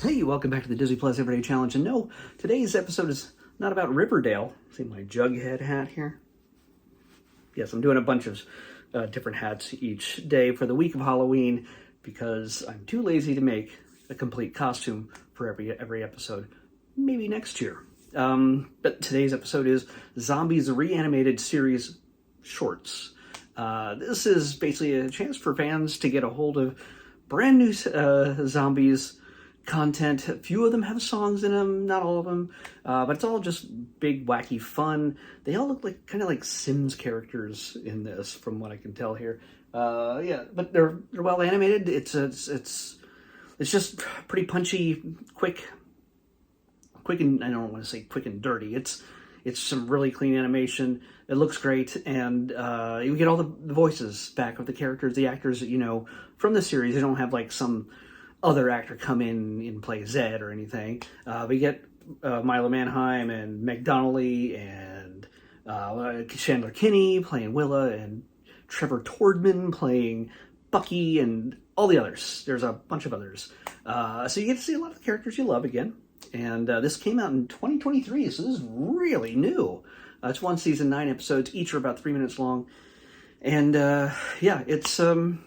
Hey, welcome back to the Disney Plus Everyday Challenge. And no, today's episode is not about Riverdale. See my Jughead hat here? Yes, I'm doing a bunch of different hats each day for the week of Halloween because I'm too lazy to make a complete costume for every episode. Maybe next year. But today's episode is Zombies Reanimated Series Shorts. This is basically a chance for fans to get a hold of brand new Zombies content. A few of them have songs in them, not all of them, but it's all just big, wacky fun. They all look like kind of like Sims characters in this, from what I can tell here. Yeah, but they're well animated. It's just pretty punchy, quick, and I don't want to say quick and dirty. It's some really clean animation. It looks great, and you get all the voices back of the characters, the actors that you know from the series. They don't have like some other actor come in and play Zed or anything. We get Milo Manheim and Meg Donnelly and Chandler Kinney playing Willa and Trevor Tordman playing Bucky and all the others. There's a bunch of others. So you get to see a lot of the characters you love again. And this came out in 2023, so this is really new. It's one season, 9 episodes. Each are about 3 minutes long. And yeah, it's... if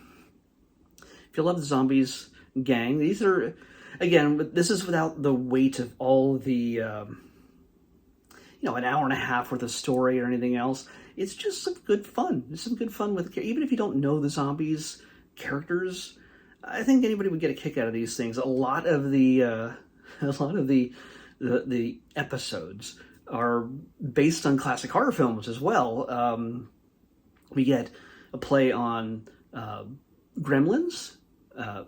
you love the Zombies gang, these are, again, this is without the weight of all the an hour and a half worth of story or anything else. It's just some good fun. It's some good fun with, even if you don't know the Zombies characters, I think anybody would get a kick out of these things. A lot of the episodes are based on classic horror films as well. We get a play on Gremlins,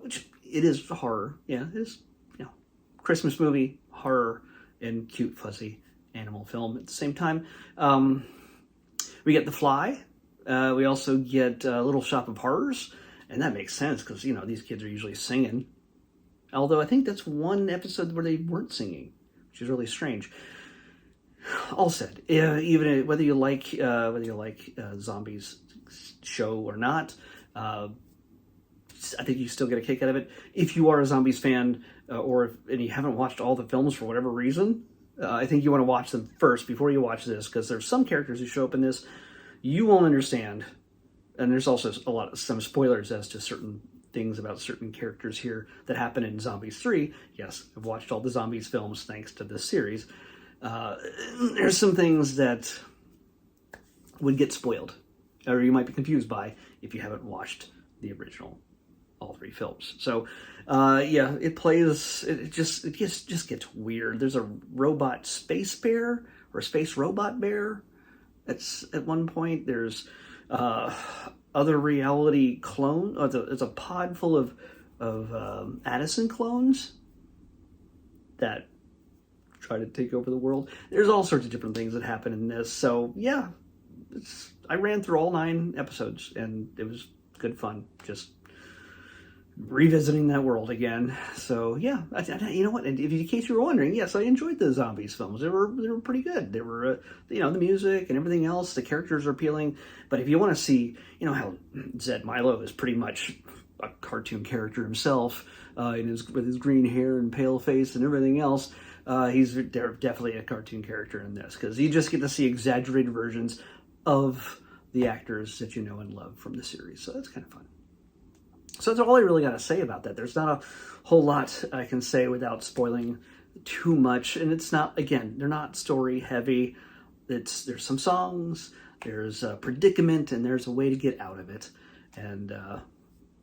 which it is horror. Yeah, it is, Christmas movie, horror, and cute, fuzzy animal film at the same time. We get The Fly. We also get Little Shop of Horrors, and that makes sense because, these kids are usually singing. Although I think that's one episode where they weren't singing, which is really strange. All said, even whether you like Zombies show or not, I think you still get a kick out of it. If you are a Zombies fan, and you haven't watched all the films for whatever reason, I think you want to watch them first before you watch this, because there's some characters who show up in this you won't understand, and there's also some spoilers as to certain things about certain characters here that happen in Zombies 3. Yes, I've watched all the Zombies films thanks to this series. There's some things that would get spoiled, or you might be confused by if you haven't watched the original, all 3 films. So, yeah, it just gets weird. There's a robot space bear, or space robot bear. That's at one point. There's other reality clone. It's a pod full of Addison clones that try to take over the world. There's all sorts of different things that happen in this. So yeah, I ran through all 9 episodes, and it was good fun just revisiting that world again. So yeah, you know what? And in case you were wondering, yes, I enjoyed the Zombies films. They were pretty good. They were, the music and everything else. The characters are appealing. But if you want to see, how Zed Milo is pretty much a cartoon character himself, with his green hair and pale face and everything else, he's definitely a cartoon character in this, because you just get to see exaggerated versions of the actors that you know and love from the series. So that's kind of fun. So that's all I really got to say about that. There's not a whole lot I can say without spoiling too much. And it's not, again, they're not story heavy. There's some songs, there's a predicament, and there's a way to get out of it. And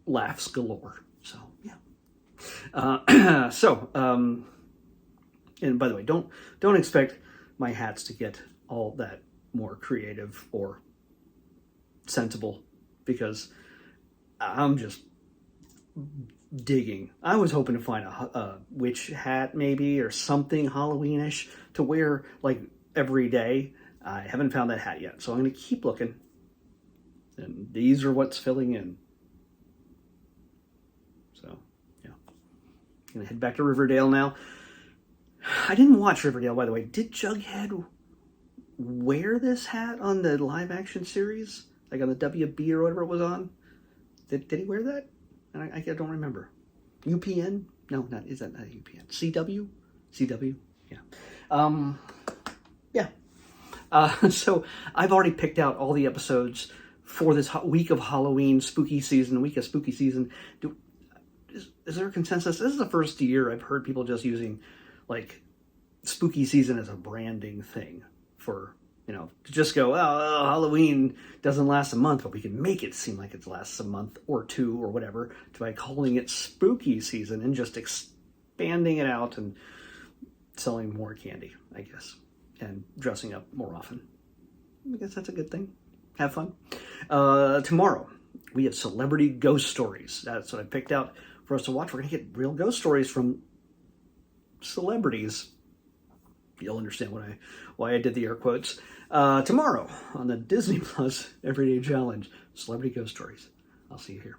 laughs galore. So, yeah. And by the way, don't expect my hats to get all that more creative or sensible, because I'm just digging. I was hoping to find a witch hat maybe, or something Halloweenish to wear like every day. I haven't found that hat yet, so I'm going to keep looking. And these are what's filling in. So, yeah. I'm going to head back to Riverdale now. I didn't watch Riverdale, by the way. Did Jughead wear this hat on the live action series? Like on the WB or whatever it was on? Did he wear that? I don't remember. UPN? No, not is that not UPN? CW? CW? Yeah. Yeah. So I've already picked out all the episodes for this week of Halloween, spooky season, week of spooky season. Is there a consensus? This is the first year I've heard people just using like spooky season as a branding thing for, to just go, oh, Halloween doesn't last a month, but we can make it seem like it lasts a month or two or whatever by calling it spooky season and just expanding it out and selling more candy, I guess, and dressing up more often. I guess that's a good thing. Have fun. Tomorrow, we have celebrity ghost stories. That's what I picked out for us to watch. We're going to get real ghost stories from celebrities. You'll understand why I did the air quotes. Tomorrow on the Disney Plus Everyday Challenge, celebrity ghost stories. I'll see you here.